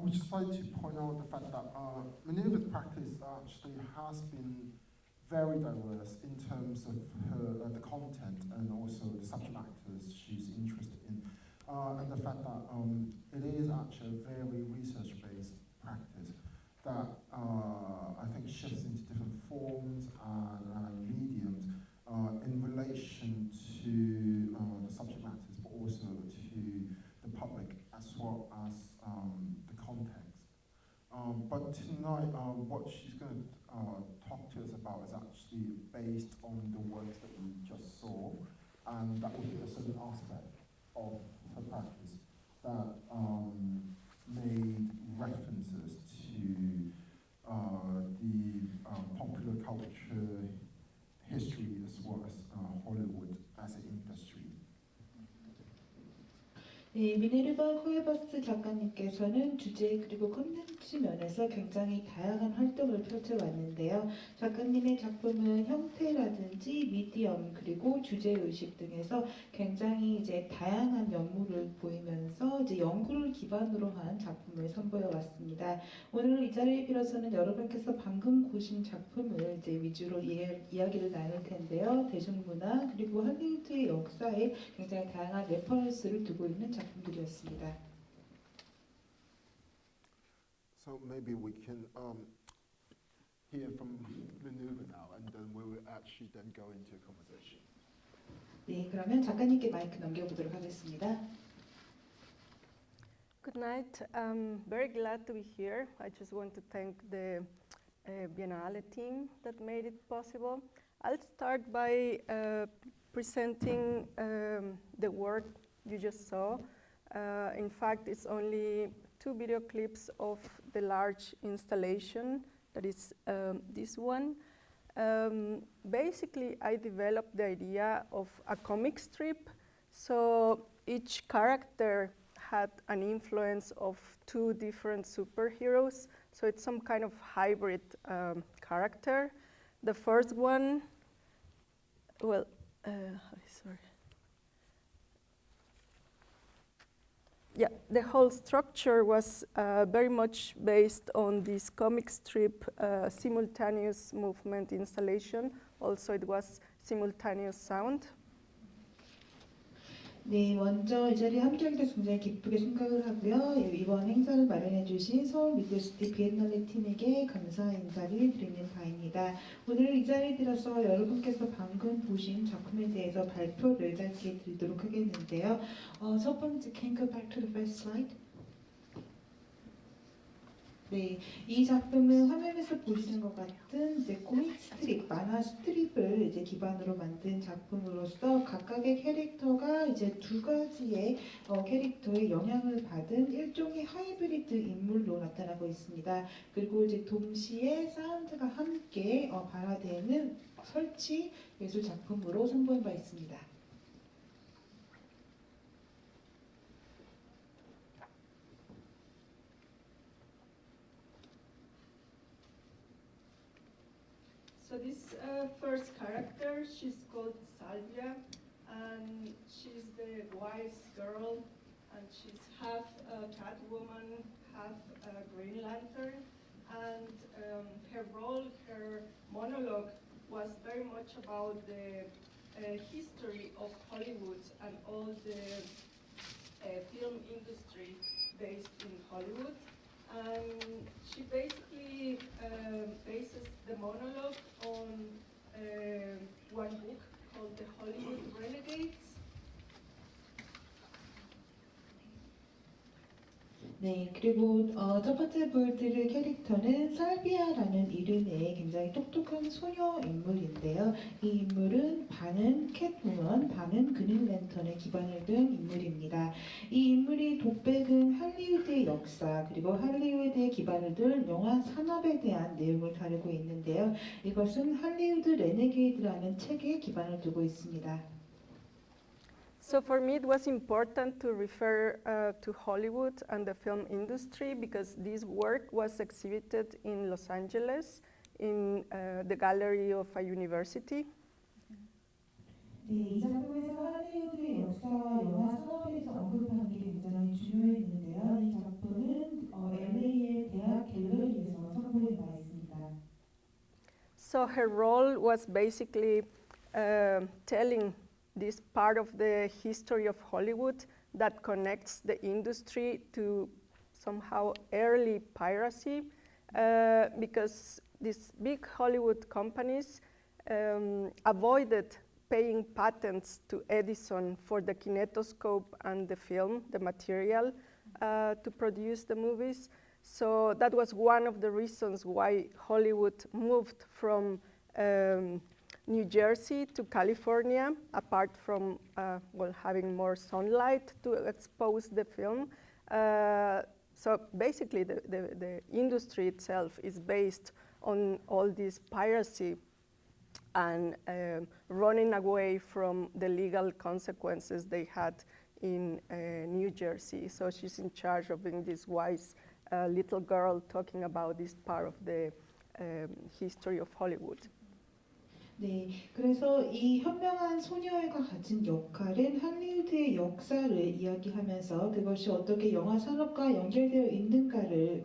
would just like to point out the fact that Minerva's practice actually has been very diverse in terms of her the content and also the subject matters she's interested in, and the fact that it is actually a very research-based practice that I think shifts into different forms and mediums in relation to the subject matters, but also to the public as well as the context. But tonight, what she's going to talk to us about is actually based on the works that we just saw, and that would be a certain aspect of her practice that made references to the popular culture history as well as Hollywood as an industry. 네, 미네르바 쿠에바스 작가님께서는 주제 그리고 콘텐츠 면에서 굉장히 다양한 활동을 펼쳐왔는데요. 작가님의 작품은 형태라든지 미디엄 그리고 주제의식 등에서 굉장히 이제 다양한 면모를 보이면서 이제 연구를 기반으로 한 작품을 선보여왔습니다. 오늘 이 자리를 빌어서는 여러분께서 방금 보신 작품을 이제 위주로 이야기를 나눌 텐데요. 대중문화 그리고 할리우드의 역사에 굉장히 다양한 레퍼런스를 두고 있는 작품들이었습니다. So maybe we can hear from Minerva now, and then we will actually then go into a conversation. 네, 그러면 작가님께 마이크 넘겨보도록 하겠습니다. Good night. I'm very glad to be here. I just want to thank the Biennale team that made it possible. I'll start by presenting the work you just saw. In fact, it's only 2 video clips of the large installation, that is this one. Basically, I developed the idea of a comic strip, so each character had an influence of 2 different superheroes, so it's some kind of hybrid character. The first one, well, sorry. Yeah, the whole structure was very much based on this comic strip simultaneous movement installation. Also, it was simultaneous sound. 네, 먼저 이 자리에 함께하게 돼서 굉장히 기쁘게 생각을 하고요. 이번 행사를 마련해 주신 서울 미디어시티 비엔날레 팀에게 감사 인사를 드리는 바입니다. 오늘 이 자리에 들어서 여러분께서 방금 보신 작품에 대해서 발표를 짧게 드리도록 하겠는데요. 첫 번째, can you go back to the first slide? 네, 이 작품은 화면에서 보시는 것 같은 이제 코믹 스트립, 만화 스트립을 이제 기반으로 만든 작품으로서 각각의 캐릭터가 이제 2가지의 캐릭터의 영향을 받은 일종의 하이브리드 인물로 나타나고 있습니다. 그리고 이제 동시에 사운드가 함께 발화되는 설치 예술 작품으로 선보인 바 있습니다. So this first character, she's called Salvia, and she's the wise girl, and she's half Catwoman, half Green Lantern, and her role, her monologue was very much about the history of Hollywood and all the film industry based in Hollywood. And she basically bases the monologue on one book called The Hollywood Renegades. 네, 그리고 첫 번째 보여드릴 캐릭터는 살비아라는 이름의 굉장히 똑똑한 소녀 인물인데요. 이 인물은 반은 캣우먼, 반은 그린랜턴에 기반을 둔 인물입니다. 이 인물이 독백은 할리우드의 역사 그리고 할리우드에 기반을 둔 영화 산업에 대한 내용을 다루고 있는데요. 이것은 할리우드 레네게이드라는 책에 기반을 두고 있습니다. So for me, it was important to refer to Hollywood and the film industry because this work was exhibited in Los Angeles in the gallery of a university. 네, 이 작품에서 할리우드의 역사와 영화 산업에 대해서 언급하는 게 굉장히 중요했는데요. 이 작품은 LA so her role was basically telling this part of the history of Hollywood that connects the industry to somehow early piracy, because these big Hollywood companies avoided paying patents to Edison for the kinetoscope and the film, the material, to produce the movies. So that was one of the reasons why Hollywood moved from New Jersey to California, apart from having more sunlight to expose the film. So basically the industry itself is based on all this piracy and running away from the legal consequences they had in New Jersey. So she's in charge of being this wise little girl talking about this part of the history of Hollywood. 네, 그래서 이 현명한 소녀가 가진 역할은 할리우드의 역사를 이야기하면서 그것이 어떻게 영화 산업과 연결되어 있는가를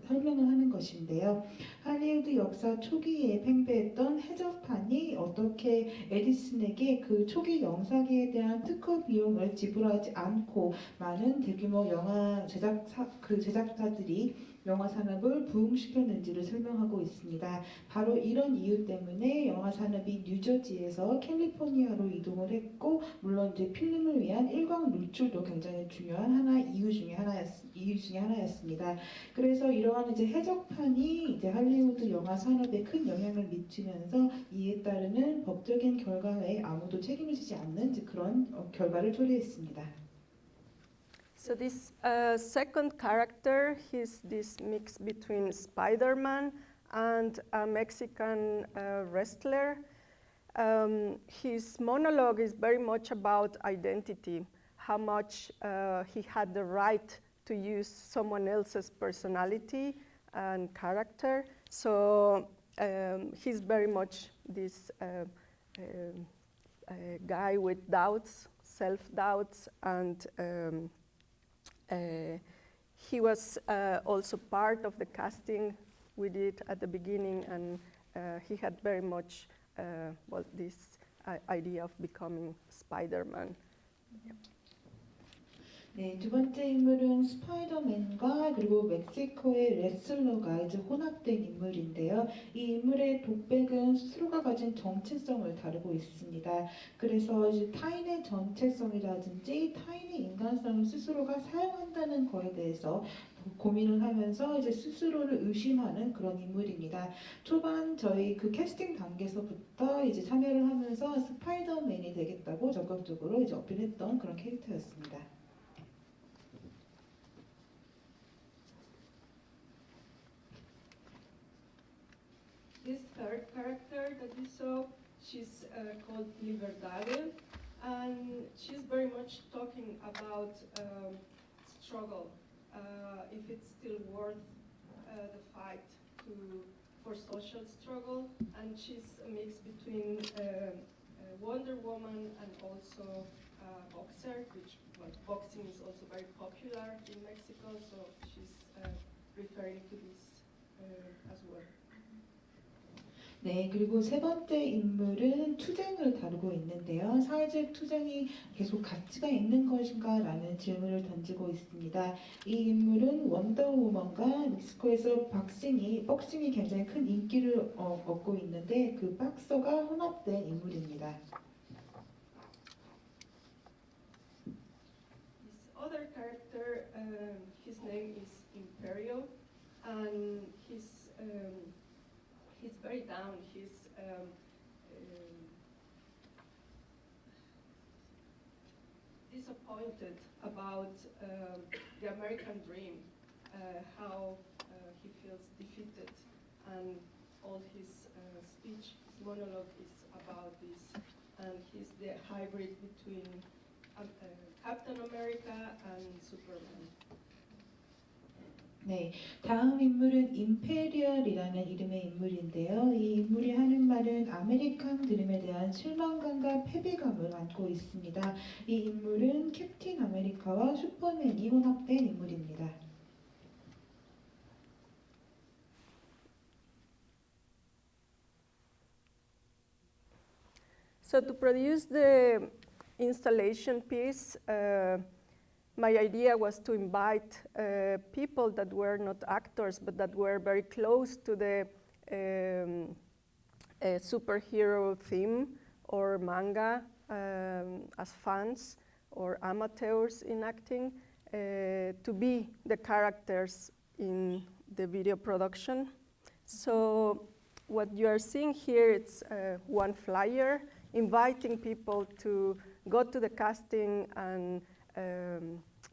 설명을 하는 것인데요. 할리우드 역사 초기에 팽배했던 해적판이 어떻게 에디슨에게 그 초기 영상에 대한 특허 비용을 지불하지 않고 많은 대규모 영화 제작사들이 영화 산업을 부흥시켰는지를 설명하고 있습니다. 바로 이런 이유 때문에 영화 산업이 뉴저지에서 캘리포니아로 이동을 했고, 물론 이제 필름을 위한 일광 노출도 굉장히 중요한 이유 중에 하나였습니다. 그래서 이러한 이제 해적판이 이제 할리우드 영화 산업에 큰 영향을 미치면서 이에 따르는 법적인 결과에 아무도 책임을 지지 않는 그런 결과를 초래했습니다. So this second character, he's this mix between Spider-Man and a Mexican wrestler. His monologue is very much about identity, how much he had the right to use someone else's personality and character. So he's very much this guy with doubts, self-doubts, and he was also part of the casting we did at the beginning, and he had very much this idea of becoming Spider-Man. Yeah. 네, 두 번째 인물은 스파이더맨과 그리고 멕시코의 레슬러가 이제 혼합된 인물인데요. 이 인물의 독백은 스스로가 가진 정체성을 다루고 있습니다. 그래서 이제 타인의 정체성이라든지 타인의 인간성을 스스로가 사용한다는 거에 대해서 고민을 하면서 이제 스스로를 의심하는 그런 인물입니다. 초반 저희 그 캐스팅 단계에서부터 이제 참여를 하면서 스파이더맨이 되겠다고 적극적으로 이제 어필했던 그런 캐릭터였습니다. This third character that you saw, she's called Liberdade, and she's very much talking about struggle, if it's still worth the fight for social struggle, and she's a mix between Wonder Woman and also boxer, which boxing is also very popular in Mexico, so she's referring to this as well. 네, 그리고 세 번째 인물은 투쟁을 다루고 있는데요. 사회적 투쟁이 계속 가치가 있는 것인가 라는 질문을 던지고 있습니다. 이 인물은 원더우먼과 멕시코에서 복싱이 굉장히 큰 인기를 얻고 있는데 그 박서가 혼합된 인물입니다. This other character, his name is Imperio, and he's very down. He's disappointed about the American dream, how he feels defeated, and all his speech, his monologue is about this, and he's the hybrid between Captain America and Superman. 네, 다음 인물은 임페리얼이라는 이름의 인물인데요. 이 인물이 하는 말은 아메리칸 드림에 대한 실망감과 패배감을 안고 있습니다. 이 인물은 캡틴 아메리카와 슈퍼맨이 혼합된 인물입니다. So to produce the installation piece, my idea was to invite people that were not actors, but that were very close to the superhero theme or manga as fans or amateurs in acting, to be the characters in the video production. So what you are seeing here, it's one flyer inviting people to go to the casting and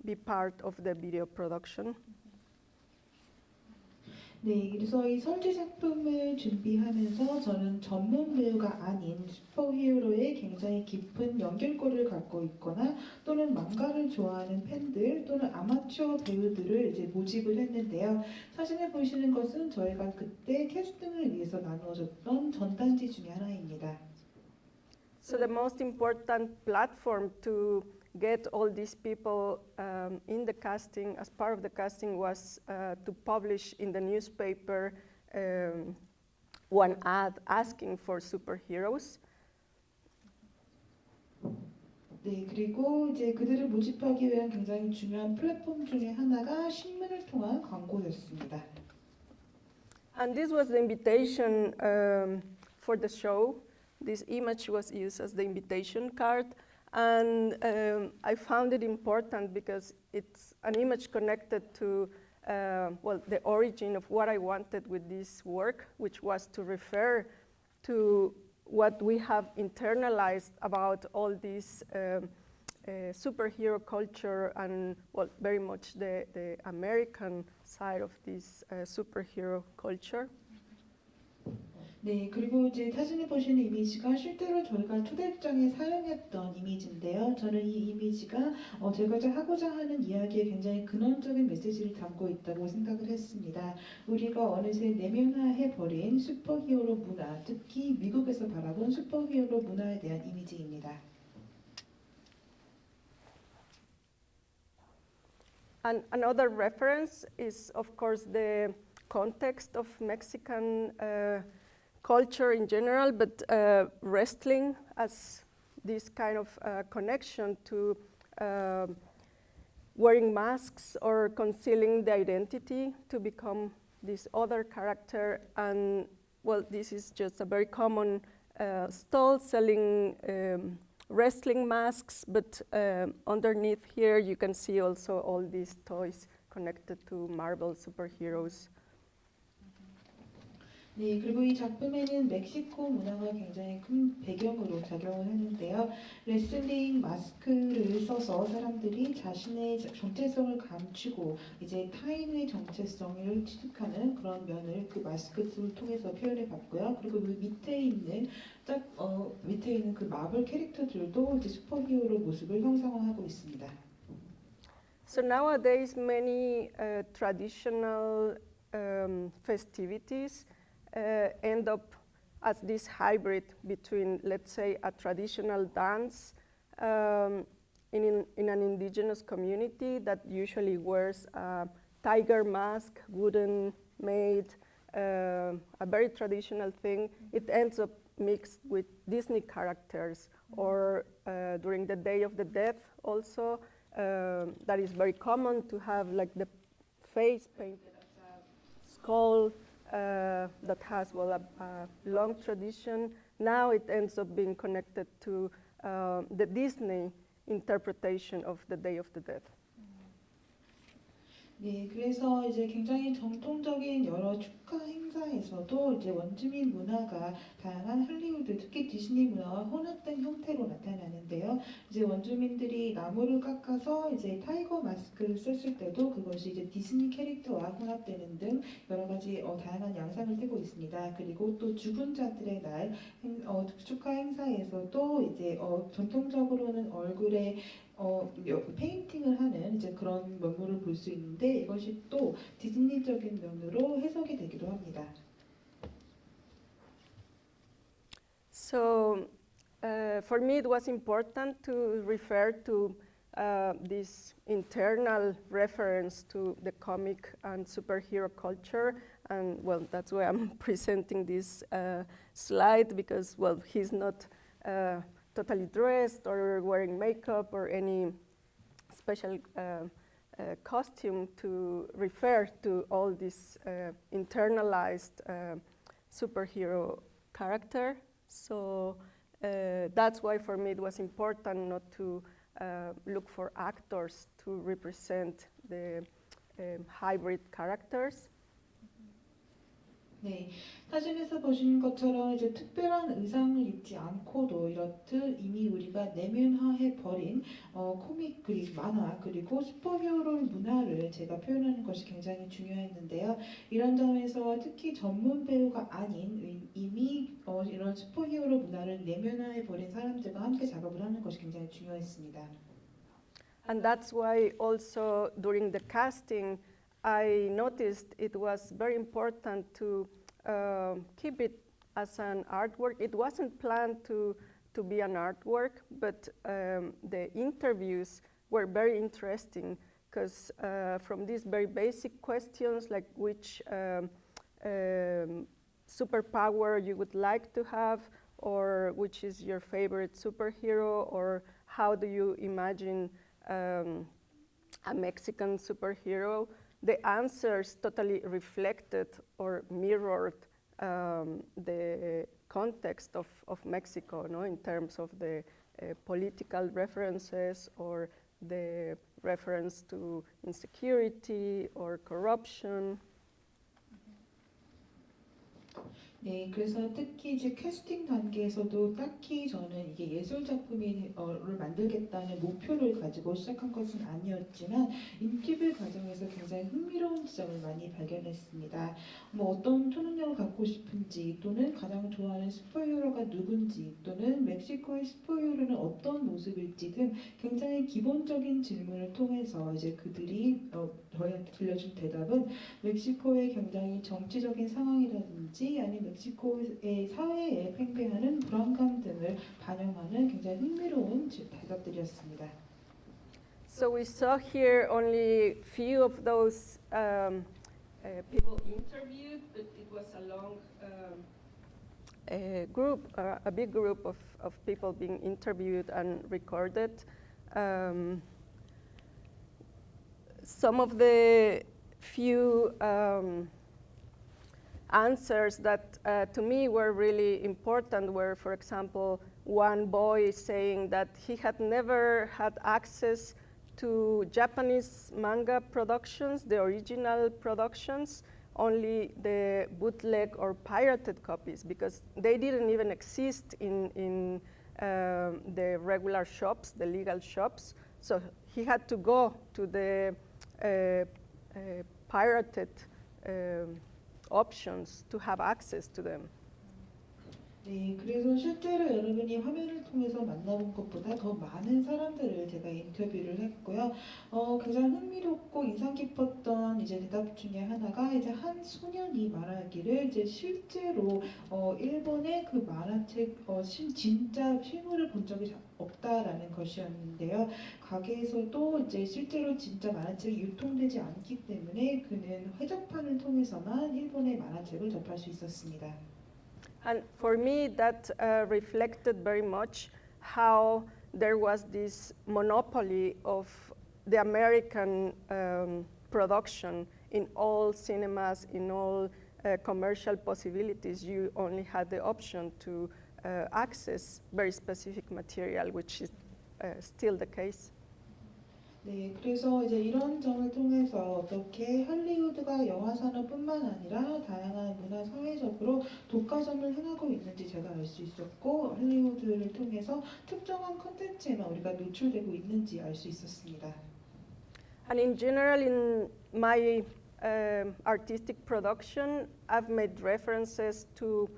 be part of the video production. 네, 그래서 이 설계 작품을 준비하면서 저는 전문 배우가 아닌 슈퍼히어로에 굉장히 깊은 연결고리를 갖고 있거나 또는 망가를 좋아하는 팬들 또는 아마추어 배우들을 이제 모집을 했는데요. 사진에 보시는 것은 저희가 그때 캐스팅을 위해서 나누어졌던 전단지 중에 하나입니다. So the most important platform to get all these people in the casting, as part of the casting, was to publish in the newspaper one ad asking for superheroes. 네, 그리고 이제 그들을 모집하기 위한 굉장히 중요한 플랫폼 중에 하나가 신문을 통한 광고였습니다. And this was the invitation for the show. This image was used as the invitation card. And I found it important because it's an image connected to well, the origin of what I wanted with this work, which was to refer to what we have internalized about all this superhero culture and, well, very much the American side of this superhero culture. 네, 그리고 이제 사진에 보시는 이미지가 실제로 저희가 초대장에 사용했던 이미지인데요. 저는 이 이미지가 제가 하고자 하는 이야기에 굉장히 근원적인 메시지를 담고 있다고 생각을 했습니다. 우리가 어느새 내면화해버린 슈퍼히어로 문화, 특히 미국에서 바라본 슈퍼히어로 문화에 대한 이미지입니다. And another reference is, of course, the context of Mexican culture in general, but wrestling as this kind of connection to wearing masks or concealing the identity to become this other character. And, well, this is just a very common stall selling wrestling masks, but underneath here you can see also all these toys connected to Marvel superheroes. 네, 그리고 이 작품에는 멕시코 문화가 굉장히 큰 배경으로 작용을 하는데요. 레슬링 마스크를 써서 사람들이 자신의 정체성을 감추고 이제 타인의 정체성을 취득하는 그런 면을 그 마스크를 통해서 표현해 봤고요. 그리고 그 밑에 있는 밑에 있는 그 마블 캐릭터들도 이제 슈퍼히어로 모습을 형상화하고 있습니다. So nowadays, many traditional festivities end up as this hybrid between, let's say, a traditional dance in an indigenous community that usually wears a tiger mask, wooden made, a very traditional thing. It ends up mixed with Disney characters, or during the Day of the Dead also, that is very common to have like the face painted as a skull that has, well, a long tradition. Now it ends up being connected to the Disney interpretation of the Day of the Dead. 네, 그래서 이제 굉장히 전통적인 여러 축하 행사에서도 이제 원주민 문화가 다양한 할리우드, 특히 디즈니 문화와 혼합된 형태로 나타나는데요. 이제 원주민들이 나무를 깎아서 이제 타이거 마스크를 썼을 때도 그것이 이제 디즈니 캐릭터와 혼합되는 등 여러 가지 다양한 양상을 띠고 있습니다. 그리고 또 죽은 자들의 날 축하 행사에서도 이제 전통적으로는 얼굴에 페인팅을 하는 이제 그런 면모를 볼 수 있는데 이것이 또 디즈니적인 면으로 해석이 되기도 합니다. So for me it was important to refer to this internal reference to the comic and superhero culture, and, well, that's why I'm presenting this slide, because, well, he's not totally dressed or wearing makeup or any special costume to refer to all this internalized superhero character. So that's why for me it was important not to look for actors to represent the hybrid characters. 네, 사진에서 보신 것처럼 이제 특별한 의상을 입지 않고도 이렇듯 이미 우리가 내면화해 버린 코믹 그리고 만화 그리고 슈퍼히어로 문화를 제가 표현하는 것이 굉장히 중요했는데요. 이런 점에서 특히 전문 배우가 아닌 이미 이런 슈퍼히어로 문화를 내면화해 버린 사람들과 함께 작업을 하는 것이 굉장히 중요했습니다. And that's why also during the casting, I noticed it was very important to keep it as an artwork. It wasn't planned to be an artwork, but the interviews were very interesting because from these very basic questions like which superpower you would like to have, or which is your favorite superhero, or how do you imagine a Mexican superhero, the answers totally reflected or mirrored the context of Mexico, no, in terms of the political references or the reference to insecurity or corruption. 네, 그래서 특히 이제 캐스팅 단계에서도 딱히 저는 이게 예술 작품을 만들겠다는 목표를 가지고 시작한 것은 아니었지만 인터뷰 과정에서 굉장히 흥미로운 지점을 많이 발견했습니다. 뭐 어떤 초능력을 갖고 싶은지 또는 가장 좋아하는 슈퍼히어로가 누군지 또는 멕시코의 슈퍼히어로는 어떤 모습일지 등 굉장히 기본적인 질문을 통해서 이제 그들이 저희한테 들려준 대답은 멕시코의 굉장히 정치적인 상황이라든지 아니면 멕시코의 사회에 팽배하는 불안감 등을 반영하는 굉장히 흥미로운 대답들이었습니다. So we saw here only few of those people interviewed, but it was a long group, a big group of people being interviewed and recorded. Some of the few answers that to me were really important were, for example, one boy saying that he had never had access to Japanese manga productions, the original productions, only the bootleg or pirated copies, because they didn't even exist in the regular shops, the legal shops. So he had to go to the pirated options to have access to them. 네, 그래서 실제로 여러분이 화면을 통해서 만나본 것보다 더 많은 사람들을 제가 인터뷰를 했고요. 가장 흥미롭고 인상 깊었던 이제 대답 중에 하나가 이제 한 소년이 말하기를 이제 실제로 일본의 그 만화책 진짜 실물을 본 적이 없다라는 것이었는데요. 가게에서도 이제 실제로 진짜 만화책이 유통되지 않기 때문에 그는 회전판을 통해서만 일본의 만화책을 접할 수 있었습니다. And for me, that reflected very much how there was this monopoly of the American production in all cinemas, in all commercial possibilities. You only had the option to access very specific material, which is still the case. 네, 그래서 이제 이런 점을 통해서 어떻게 할리우드가 영화 산업뿐만 아니라 다양한 문화 사회적으로 독과점을 행하고 있는지 제가 알 수 있었고 할리우드를 통해서 특정한 콘텐츠에만 우리가 노출되고 있는지 알 수 있었습니다. And in general, in my artistic production, I've made references to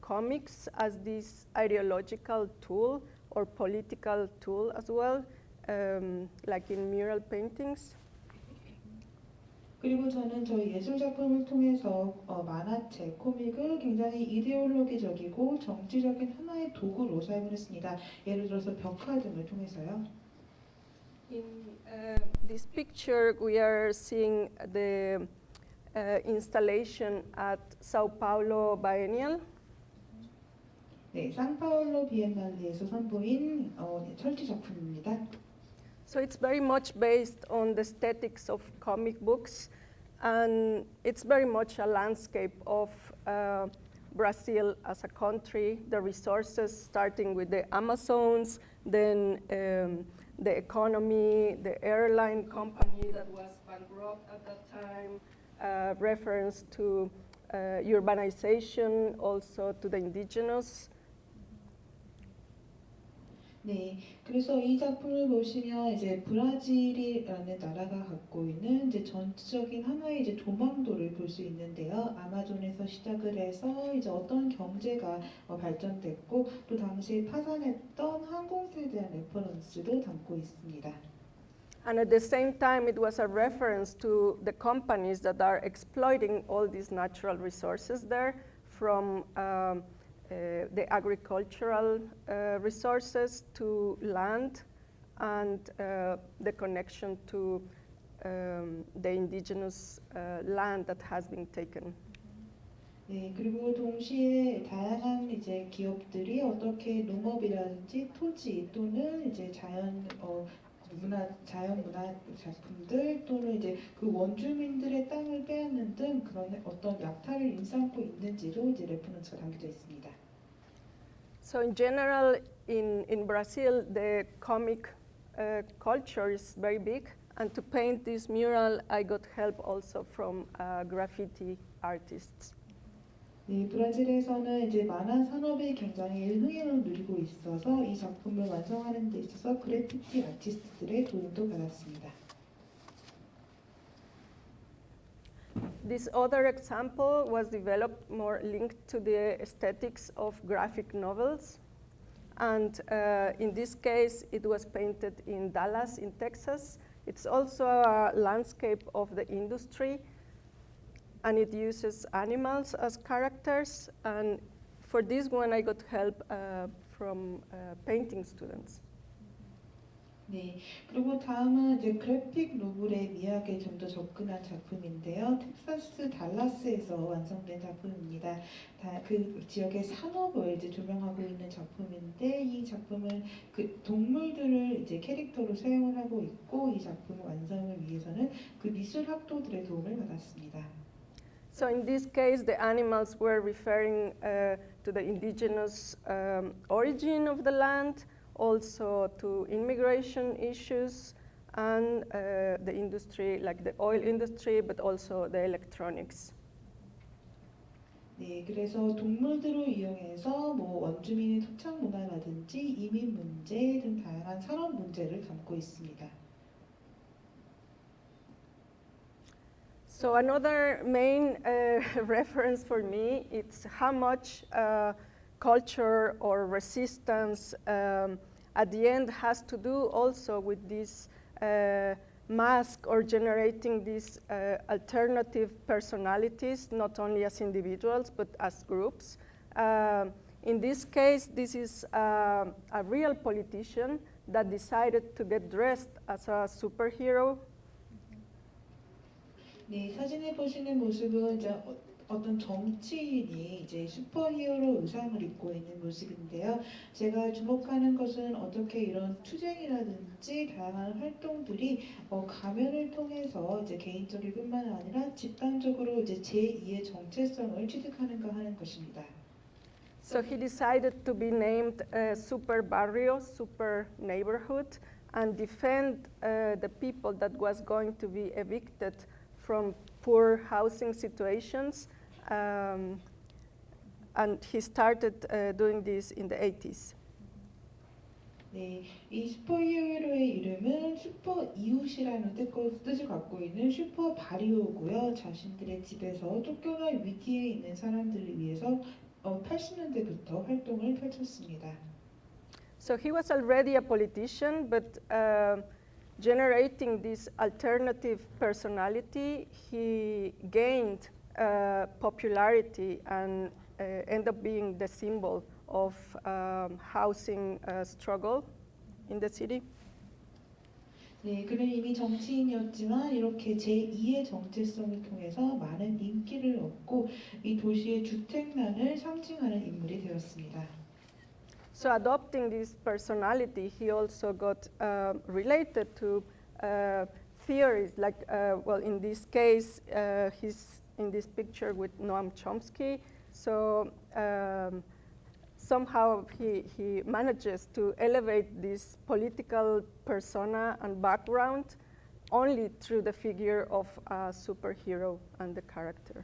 comics as this ideological tool or political tool as well. Like in mural paintings. 그리고 저는 저희 예술 작품을 통해서 만화책, 코믹을 굉장히 이데올로기적이고 정치적인 하나의 도구로 사용을 했습니다. 예를 들어서 벽화 등을 통해서요. In this picture, we are seeing the installation at Sao Paulo Biennial. 네, 상파울로 비엔날레에서 선보인 철지 작품입니다. So it's very much based on the aesthetics of comic books, and it's very much a landscape of Brazil as a country, the resources starting with the Amazons, then the economy, the airline company that was bankrupt at that time, reference to urbanization, also to the indigenous. 네, 그래서 이 작품을 보시면 이제 브라질이라는 나라가 갖고 있는 이제 전적인 하나의 이제 조망도를 볼 수 있는데요. 아마존에서 시작을 해서 이제 어떤 경제가 발전됐고 또 당시에 파산했던 항공사에 대한 레퍼런스도 담고 있습니다. And at the same time, it was a reference to the companies that are exploiting all these natural resources there, from the agricultural resources to land, and the connection to the indigenous land that has been taken. 네, 그리고 동시에 다양한 이제 기업들이 어떻게 농업이라든지 토지 또는 이제 자연문화 작품들 또는 이제 그 원주민들의 땅을 빼앗는 등 그런 어떤 약탈을 임삼고 있는지도 이제 레퍼런스가 담겨져 있습니다. So in general, in Brazil, the comic culture is very big. And to paint this mural, I got help also from graffiti artists. 네, 브라질에서는 이제 만화 산업이 굉장히 흥행을 누리고 있어서 이 작품을 완성하는 데 있어서 그래피티 아티스트들의 도움도 받았습니다. This other example was developed more linked to the aesthetics of graphic novels. And in this case, it was painted in Dallas, in Texas. It's also a landscape of the industry, and it uses animals as characters. And for this one, I got help from painting students. 네, 그리고 다음은 이제 그래픽 노블의 미학에 좀 더 접근한 작품인데요. 텍사스 달라스에서 완성된 작품입니다. 그 지역의 산업을 이제 조명하고 있는 작품인데 이 작품은 그 동물들을 이제 캐릭터로 사용을 하고 있고 이 작품의 완성을 위해서는 그 미술 학도들의 도움을 받았습니다. So in this case, the animals were referring to the indigenous origin of the land, also to immigration issues, and the industry, like the oil industry, but also the electronics. 네, 그래서 동물들을 이용해서 뭐 원주민의 토착 문화라든지 이민 문제 등 다양한 산업 문제를 담고 있습니다. So another main reference for me is how much culture or resistance at the end has to do also with this mask or generating these alternative personalities, not only as individuals but as groups. In this case, this is a real politician that decided to get dressed as a superhero. 네, 사진에 보시는 모습은 이제 어떤 정치인이 이제 슈퍼히어로 의상을 입고 있는 모습인데요. 제가 주목하는 것은 어떻게 이런 투쟁이라든지 다양한 활동들이 가면을 통해서 이제 개인적일뿐만 아니라 집단적으로 이제 제2의 정체성을 취득하는가 하는 것입니다. So he decided to be named Super Barrio, Super Neighborhood, and defend the people that was going to be evicted from poor housing situations. And he started doing this in the 80s. 네, 이 슈퍼히어로의 이름은 슈퍼 이웃이라는 뜻을 갖고 있는 슈퍼 바리오고요. 자신들의 집에서 쫓겨나 위기에 있는 사람들을 위해서 80년대부터 활동을 펼쳤습니다. So he was already a politician, but generating this alternative personality, he gained popularity and ended up being the symbol of housing struggle in the city. 네, 그는 이미 정치인이었지만 이렇게 제2의 정체성을 통해서 많은 인기를 얻고 이 도시의 주택난을 상징하는 인물이 되었습니다. So adopting this personality, he also got related to theories, like, well, in this case, he's in this picture with Noam Chomsky. So somehow he manages to elevate this political persona and background only through the figure of a superhero and the character.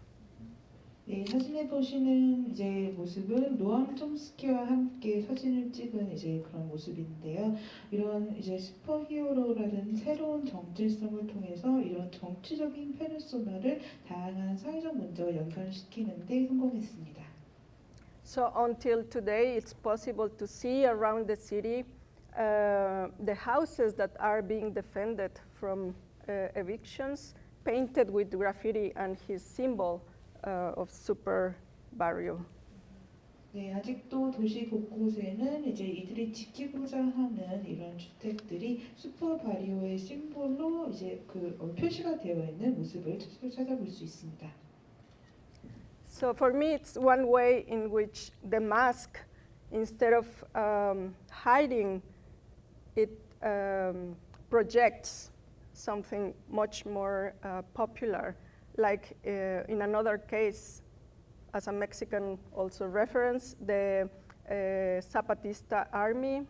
네, 사진에 보시는 이제 모습은 노암 촘스키와 함께 사진을 찍은 이제 그런 모습인데요. 이런 이제 슈퍼히어로라는 새로운 정체성을 통해서 이런 정치적인 페르소나를 다양한 사회적 문제와 연결시키는 데 성공했습니다. So until today, it's possible to see around the city the houses that are being defended from evictions, painted with graffiti and his symbol of Super Barrio. 네, 아직도 도시 곳곳에는 이제 이들이 지키고자 하는 이런 주택들이 슈퍼 바리오의 심볼로 이제 그 표시가 되어 있는 모습을 찾아볼 수 있습니다. So for me, it's one way in which the mask, instead of hiding, it projects something much more popular. Like in another case, as a Mexican also reference, the Zapatista army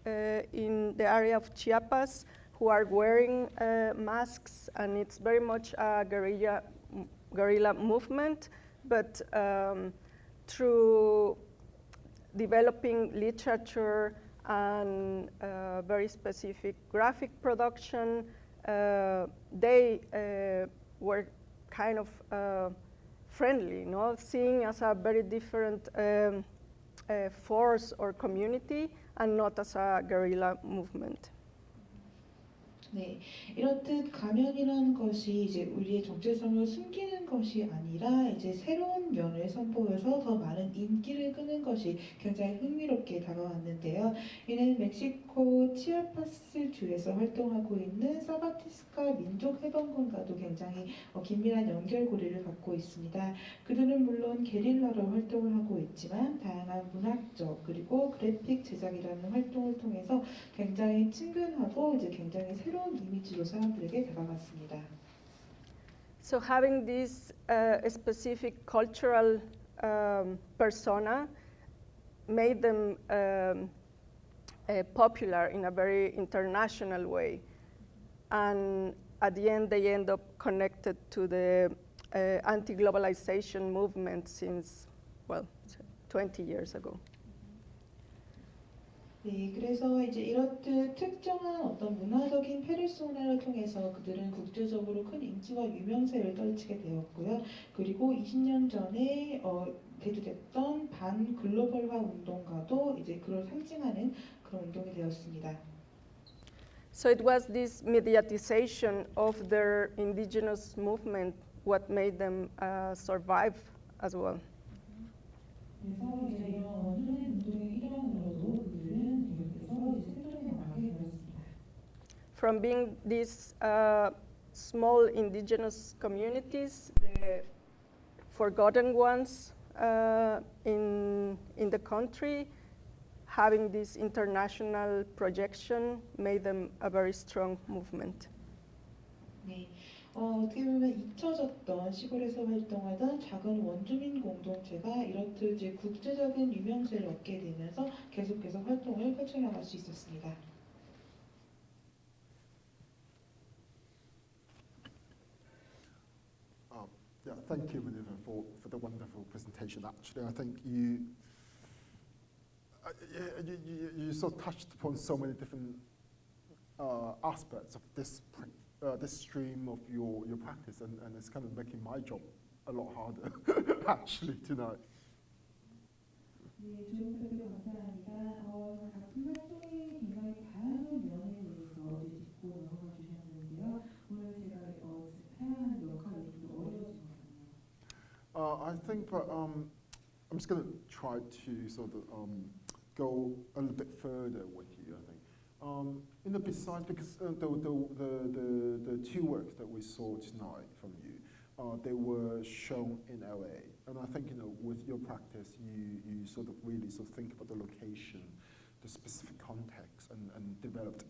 in the area of Chiapas who are wearing masks, and it's very much a guerrilla movement, but through developing literature and very specific graphic production, they were kind of friendly, no? Seen as a very different force or community, and not as a guerrilla movement. 네, 이렇듯 가면이라는 것이 이제 우리의 정체성을 숨기는 것이 아니라 이제 새로운 면을 선보여서 더 많은 인기를 끄는 것이 굉장히 흥미롭게 다가왔는데요. 이는 멕시코 치아파스 주에서 활동하고 있는 사바티스카 민족해방군과도 굉장히 긴밀한 연결고리를 갖고 있습니다. 그들은 물론 게릴라로 활동을 하고 있지만 다양한 문학적 그리고 그래픽 제작이라는 활동을 통해서 굉장히 친근하고 이제 굉장히 새로운 이미지로 사람들에게 다가갔습니다. So having this specific cultural persona made them popular in a very international way, and at the end they end up connected to the anti-globalization movement since, well, 20 years ago. 네, 그래서 이제 이렇듯 특정한 어떤 문화적인 페르소나를 통해서 그들은 국제적으로 큰 인기와 유명세를 떨치게 되었고요. 그리고 20년 전에 대두됐던 반글로벌화 운동과도 이제 그걸 상징하는 그런 운동이 되었습니다. So it was this mediatization of their indigenous movement what made them survive as well. 그래서 이제 이런 원주민 운동의 일환으로도 그들은 계속해서 이제 생존해 나가게 되었습니다. From being these small indigenous communities, the forgotten ones in the country, having this international projection made them a very strong movement. 네. 어떻게 보면 잊혀졌던 시골에서 활동하던 작은 원주민 공동체가 이렇듯 이제 국제적인 유명세를 얻게 되면서 계속해서 활동을 펼쳐나갈 수 있었습니다. Yeah, thank you, Minerva, for the wonderful presentation. Actually, I think you sort of touched upon so many different aspects of this stream of your practice, and it's kind of making my job a lot harder, actually, tonight. 네, 좋은 인터뷰 감사합니다. 작품 활동의 굉장히 다양한 면에 대해서 짚고 넘어가 주셨는데요. 오늘 제가 해야 하는 역할이 좀 어려워진 것 같네요. I think I'm just going to try to sort of go a little bit further with you, I think. Besides, because the two works that we saw tonight from you, they were shown in LA. And I think, with your practice, you sort of really sort of think about the location, the specific context, and developed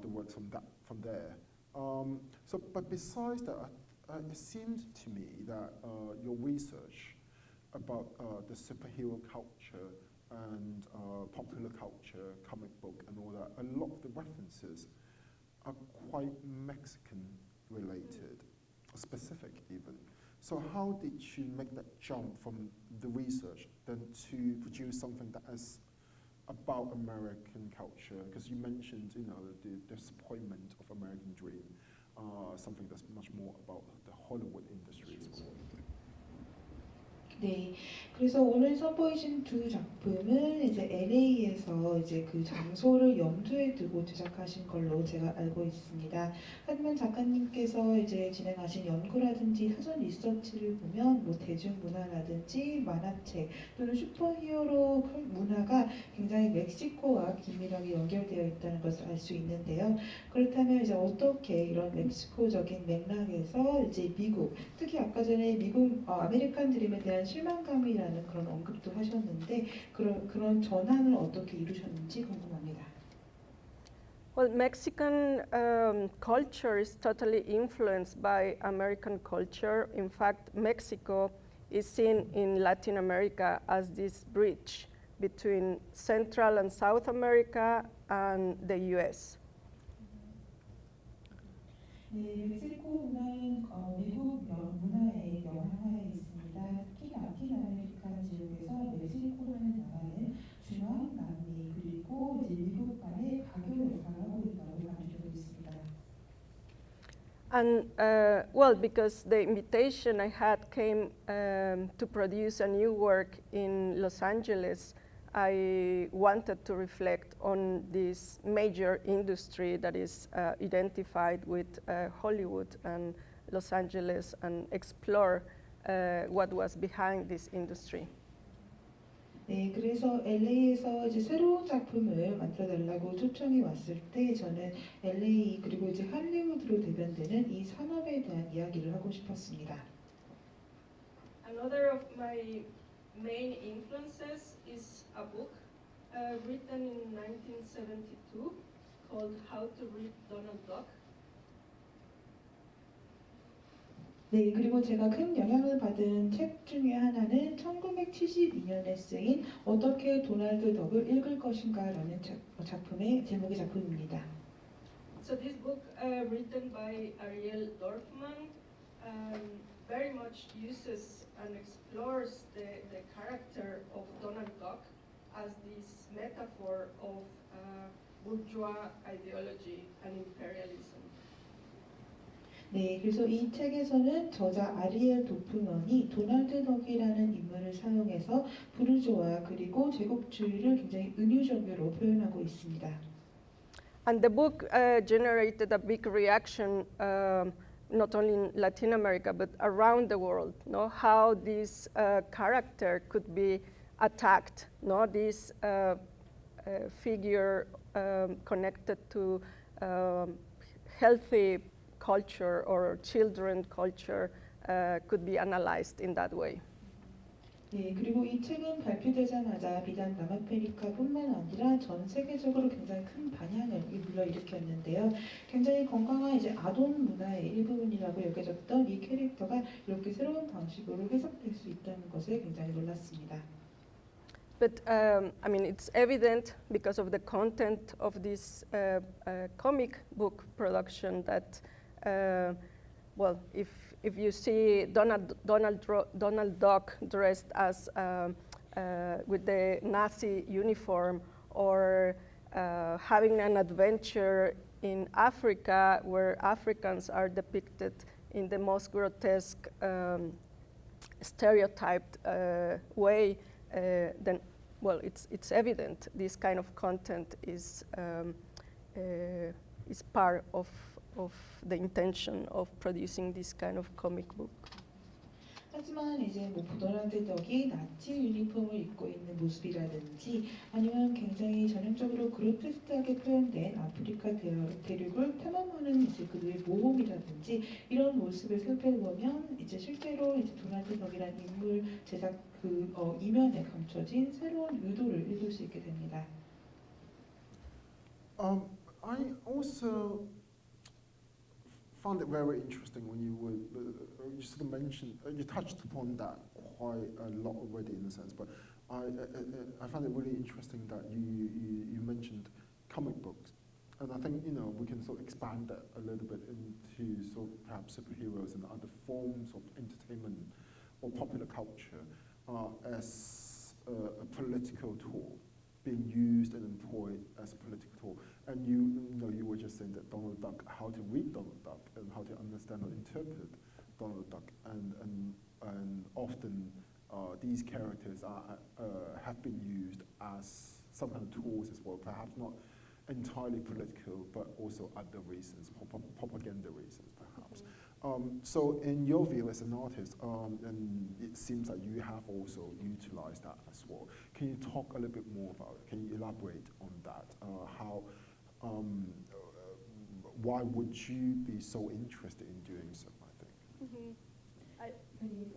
the works from there. But besides that, it seemed to me that your research about the superhero culture and popular culture, comic book, and all that, a lot of the references are quite Mexican related, specific even. So how did you make that jump from the research then to produce something that is about American culture? Because you mentioned, the disappointment of American dream, something that's much more about the Hollywood industry as well. 네, 그래서 오늘 선보이신 두 작품은 이제 LA에서 이제 그 장소를 염두에 두고 제작하신 걸로 제가 알고 있습니다. 하지만 작가님께서 이제 진행하신 연구라든지 사전 리서치를 보면 뭐 대중문화라든지 만화책 또는 슈퍼히어로 문화가 굉장히 멕시코와 긴밀하게 연결되어 있다는 것을 알 수 있는데요. 그렇다면 이제 어떻게 이런 멕시코적인 맥락에서 이제 미국, 특히 아까 전에 미국 아메리칸 드림에 대한 실망감이라는 그런 언급도 하셨는데 그런 전환을 어떻게 이루셨는지 궁금합니다. Well, Mexican culture is totally influenced by American culture. In fact, Mexico is seen in Latin America as this bridge between Central and South America and the US. 네, 멕시코 문화는 미국 문화에 영향하에 있습니다. 특히 라틴 아메리카 지역에서 멕시코라는 나라는 중앙, 남미 그리고 이제 미국 간의 가교 역할을 하고 있다고 감지되고 있습니다. And well, because the invitation I had came to produce a new work in Los Angeles, I wanted to reflect on this major industry that is identified with Hollywood and Los Angeles and explore what was behind this industry. 네, 그래서 LA에서 이제 새로운 작품을 만들어달라고 초청이 왔을 때 저는 LA 그리고 이제 할리우드로 대변되는 이 산업에 대한 이야기를 하고 싶었습니다. Another of my main influences is a book written in 1972 called How to Read Donald Duck. 네, 그리고 제가 큰 영향을 받은 책 중에 하나는 1972년에 쓰인 어떻게 도널드 덕을 읽을 것인가라는 작품의 제목의 작품입니다. So this book written by Ariel Dorfman very much uses and explores the character of Donald Duck as this metaphor of bourgeois ideology and imperialism. 네, 그래서 이 책에서는 저자 아리엘 도프먼이 도널드 덕이라는 인물을 사용해서 부르주아 그리고 제국주의를 굉장히 은유적으로 표현하고 있습니다. And the book generated a big reaction not only in Latin America but around the world. No, how this character could be attacked. No, this figure connected to healthy culture or children culture could be analyzed in that way. 네, 그리고 이 책은 발표되자마자 비단 남아메리카뿐만 아니라 전 세계적으로 굉장히 큰 반향을 불러일으켰는데요. 굉장히 건강한 이제 아동 문화의 일부분이라고 여겨졌던 이 캐릭터가 이렇게 새로운 방식으로 해석될 수 있다는 것에 굉장히 놀랐습니다. But I mean, it's evident because of the content of this comic book production that, well, if you see Donald Duck dressed as with the Nazi uniform, or having an adventure in Africa where Africans are depicted in the most grotesque, stereotyped way, then, well, it's evident this kind of content is part of the intention of producing this kind of comic book. 하지만 이제 뭐 도널드 덕이 나치 유니폼을 입고 있는 모습이라든지 아니면 굉장히 전형적으로 그로테스크하게 표현된 아프리카 대륙을 탐험하는 이제 그의 모험이라든지 이런 모습을 살펴보면 이제 실제로 이제 도널드 덕이라는 인물 제작 이면에 감춰진 새로운 의도를 읽을 수 있게 됩니다. I also found it very interesting when you sort of mentioned, you touched upon that quite a lot already in a sense, but I found it really interesting that you mentioned comic books, and I think we can sort of expand that a little bit into sort of perhaps superheroes and other forms of entertainment or popular culture as a political tool, being used and employed as a political tool. And you were just saying that Donald Duck, how to read Donald Duck and how to understand or interpret Donald Duck, and often these characters have been used as some kind of tools as well, perhaps not entirely political, but also other reasons, propaganda reasons, perhaps. So in your view as an artist, and it seems that you have also utilized that as well. Can you talk a little bit more about it? Can you elaborate on that? Why would you be so interested in doing so, I think?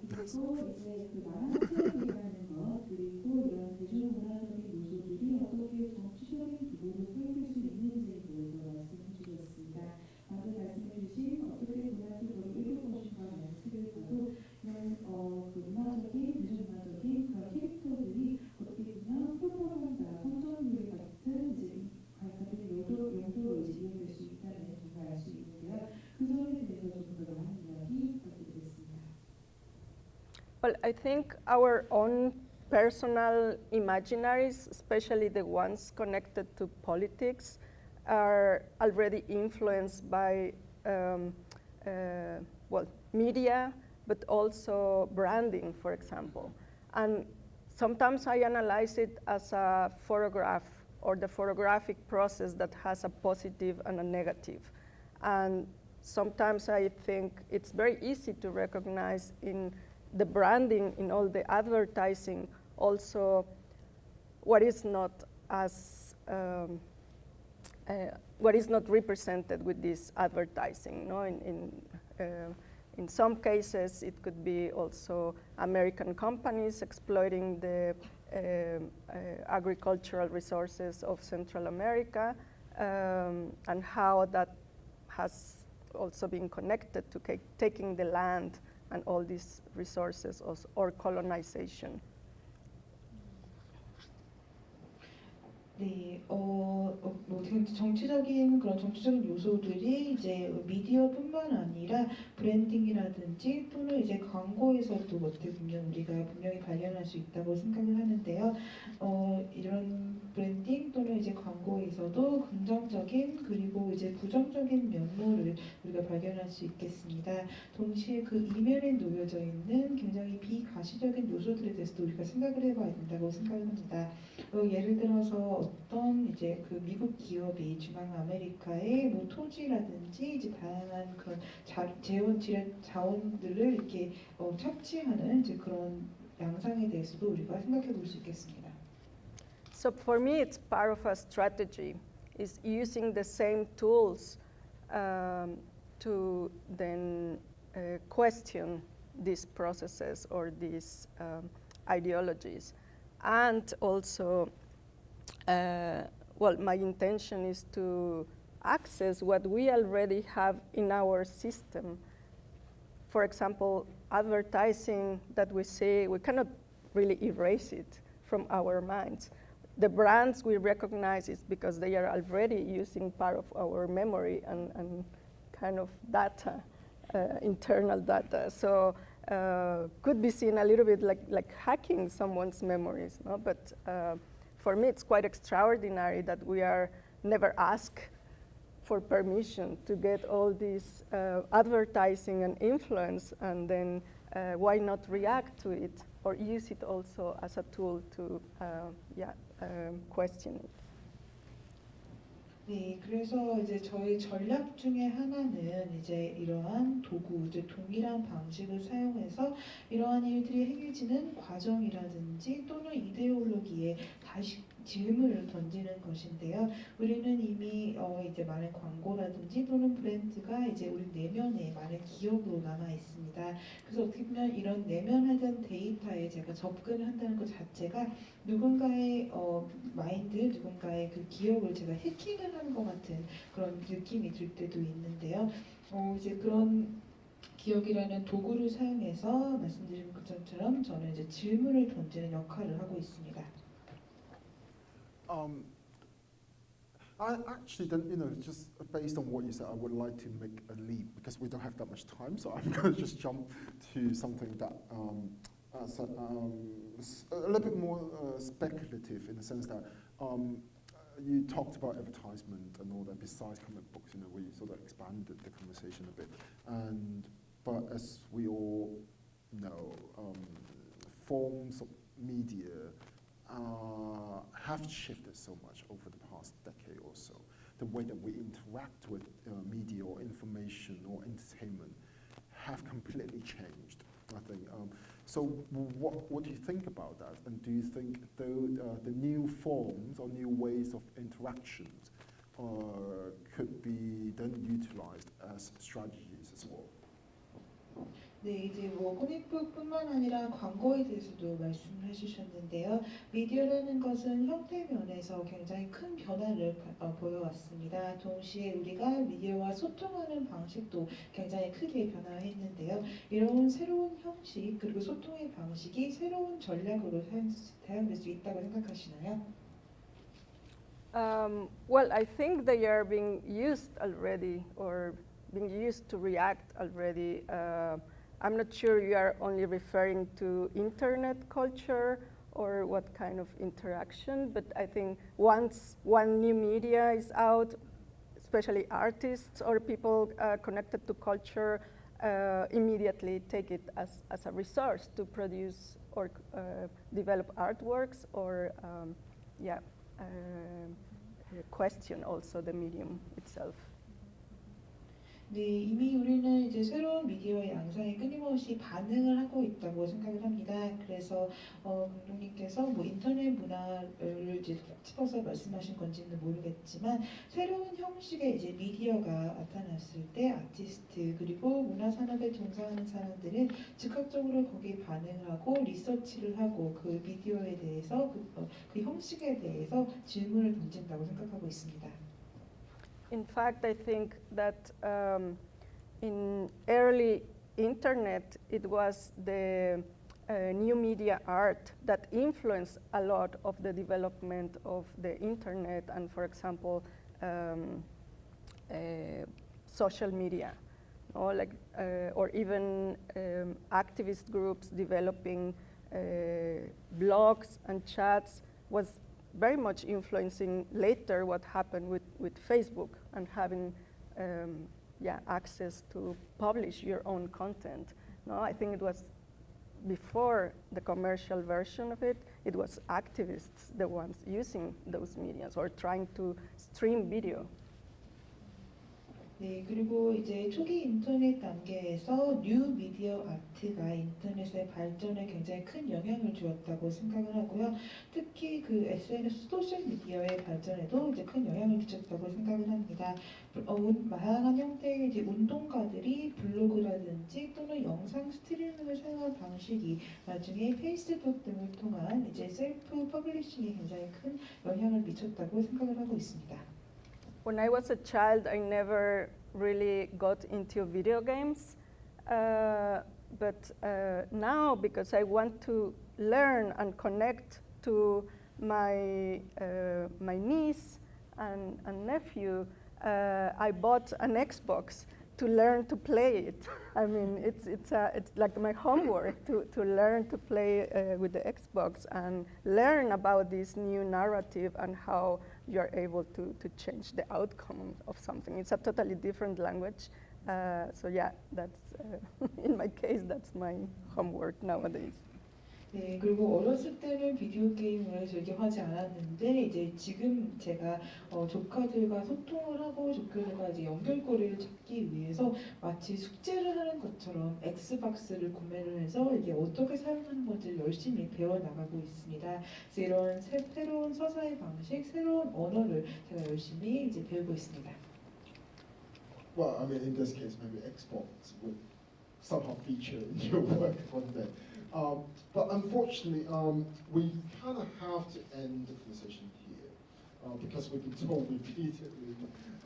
그리고 이제 그 만화 체험이라는 것, 그리고 이런 대중문화적인 요소들이 어떻게 정치적인 기본을 살릴 수 있는지에 대해서 말씀해 주셨습니다. 방금 말씀해 주신 어떻게 문화를 읽을 것인가 연습을 봐도 그냥 그 문화적인, 대중문화적인 그런 캐릭터들이 어떻게 보면 프로파간다, 선전물 같은 이제 같은 용도로 이제 이용될 수 있다는 점을 알 수 있는데요. 그 점에 대해서 좀 더 많은 이야기 부탁드리겠습니다. Well, I think our own personal imaginaries, especially the ones connected to politics, are already influenced by media, but also branding, for example. And sometimes I analyze it as a photograph or the photographic process that has a positive and a negative. And sometimes I think it's very easy to recognize in the branding, in all the advertising, also what is not as what is not represented with this advertising. In some cases, it could be also American companies exploiting the agricultural resources of Central America, and how that has also been connected to taking the land and all these resources or colonization. 네, 정치적인 그런 정치적인 요소들이 이제 미디어뿐만 아니라 브랜딩이라든지 또는 이제 광고에서도 어떻게 보면 우리가 분명히 발견할 수 있다고 생각을 하는데요. 이런 브랜딩 또는 이제 광고에서도 긍정적인 그리고 이제 부정적인 면모를 우리가 발견할 수 있겠습니다. 동시에 그 이면에 놓여져 있는 굉장히 비가시적인 요소들에 대해서도 우리가 생각을 해봐야 된다고 생각합니다. 예를 들어서 어떤 이제 그 미국 기업이 중앙 아메리카의 뭐 토지라든지 이제 다양한 그런 자원들을 이렇게 착취하는 이제 그런 양상에 대해서도 우리가 생각해 볼 수 있겠습니다. So for me, it's part of a strategy. Is using the same tools to then question these processes or these ideologies, and also. My intention is to access what we already have in our system. For example, advertising that we see, we cannot really erase it from our minds. The brands we recognize is because they are already using part of our memory and kind of data, internal data. So could be seen a little bit like hacking someone's memories, no? But for me, it's quite extraordinary that we are never asked for permission to get all this advertising and influence, and then why not react to it or use it also as a tool to question it. 네, 그래서 이제 저희 전략 중에 하나는 이제 이러한 도구, 이제 동일한 방식을 사용해서 이러한 일들이 행해지는 과정이라든지 또는 이데올로기에 다시 질문을 던지는 것인데요. 우리는 이미 이제 많은 광고라든지 또는 브랜드가 이제 우리 내면에 많은 기억으로 남아 있습니다. 그래서 어떻게 보면 이런 내면하던 데이터에 제가 접근을 한다는 것 자체가 누군가의 마인드, 누군가의 그 기억을 제가 해킹을 하는 것 같은 그런 느낌이 들 때도 있는데요. 이제 그런 기억이라는 도구를 사용해서 말씀드린 것처럼 저는 이제 질문을 던지는 역할을 하고 있습니다. I actually don't, just based on what you said, I would like to make a leap because we don't have that much time. So I'm going to just jump to something that a little bit more speculative in the sense that you talked about advertisement and all that. Besides comic books, we sort of expanded the conversation a bit. But as we all know, forms of media have shifted so much over the past decade or so. The way that we interact with media or information or entertainment have completely changed, I think. So what do you think about that? And do you think the new forms or new ways of interactions could be then utilized as strategies as well? 네, 이제 뭐 코믹북뿐만 아니라 광고에 대해서도 말씀을 해주셨는데요. 미디어라는 것은 형태 면에서 굉장히 큰 변화를 보여왔습니다. 동시에 우리가 미디어와 소통하는 방식도 굉장히 크게 변화했는데요. 이런 새로운 형식 그리고 소통의 방식이 새로운 전략으로 사용될 수 있다고 생각하시나요? Well, I think they are being used already or being used to react already. I'm not sure you are only referring to internet culture or what kind of interaction, but I think once one new media is out, especially artists or people connected to culture, immediately take it as a resource to produce or develop artworks or, question also the medium itself. 네, 이미 우리는 이제 새로운 미디어의 양상에 끊임없이 반응을 하고 있다고 생각을 합니다. 그래서 감독님께서 뭐 인터넷 문화를 이제 짚어서 말씀하신 건지는 모르겠지만 새로운 형식의 이제 미디어가 나타났을 때 아티스트 그리고 문화 산업에 종사하는 사람들은 즉각적으로 거기에 반응을 하고 리서치를 하고 그 미디어에 대해서 그 형식에 대해서 질문을 던진다고 생각하고 있습니다. In fact, I think that in early internet, it was the new media art that influenced a lot of the development of the internet and, for example, social media, or even activist groups developing blogs and chats was very much influencing later what happened with Facebook and having access to publish your own content. No, I think it was before the commercial version of it, it was activists, the ones using those medias or trying to stream video. 네, 그리고 이제 초기 인터넷 단계에서 뉴 미디어 아트가 인터넷의 발전에 굉장히 큰 영향을 주었다고 생각을 하고요. 특히 그 SNS 소셜 미디어의 발전에도 이제 큰 영향을 끼쳤다고 생각을 합니다. 다양한 형태의 이제 운동가들이 블로그라든지 또는 영상 스트리밍을 사용한 방식이 나중에 페이스북 등을 통한 이제 셀프 퍼블리싱에 굉장히 큰 영향을 미쳤다고 생각을 하고 있습니다. When I was a child, I never really got into video games, but now, because I want to learn and connect to my niece and nephew, I bought an Xbox to learn to play it. I mean, it's like my homework to learn to play with the Xbox and learn about this new narrative and how you're able to change the outcome of something. It's a totally different language. So yeah, that's in my case, that's my homework nowadays. 네, 그리고 어렸을 때는 비디오 게임을 즐겨 하지 않았는데 이제 지금 제가 조카들과 소통을 하고 조카들과 이제 연결고리를 찾기 위해서 마치 숙제를 하는 것처럼 엑스박스를 구매를 해서 이게 어떻게 사용하는 건지를 열심히 배워 나가고 있습니다. 그래서 이런 새로운 서사의 방식, 새로운 언어를 제가 열심히 이제 배우고 있습니다. Well, I mean, in this case, maybe Xbox would somehow feature in your work one day. But unfortunately, we kind of have to end the conversation here because we've been told repeatedly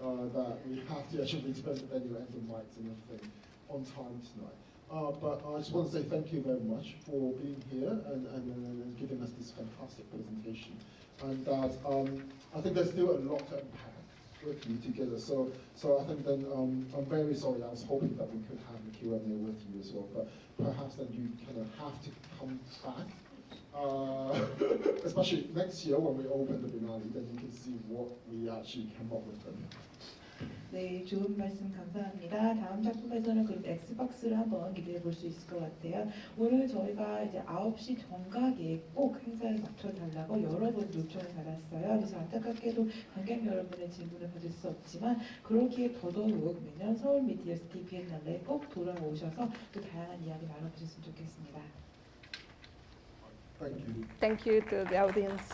that we have to actually return the venue and the mics and everything on time tonight. But I just want to say thank you very much for being here and giving us this fantastic presentation. And that I think there's still a lot to unpack with you together. So I think then I'm very sorry. I was hoping that we could have a Q&A with you as well, but perhaps then you kind of have to come back, especially next year when we open the Biennale. Then you can see what we actually came up with. Them. 네, 좋은 말씀 감사합니다. 다음 작품에서는 그럼 엑스박스를 한번 기대해 볼 수 있을 것 같아요. 오늘 저희가 이제 9시 정각에 꼭 행사를 맞춰달라고 여러 번 요청을 받았어요. 그래서 안타깝게도 관객 여러분의 질문을 받을 수 없지만 그렇기에 더더욱 매년 서울 미디어시티 비엔날레 꼭 돌아오셔서 또 다양한 이야기 나눠보셨으면 좋겠습니다. Thank you. Thank you to the audience.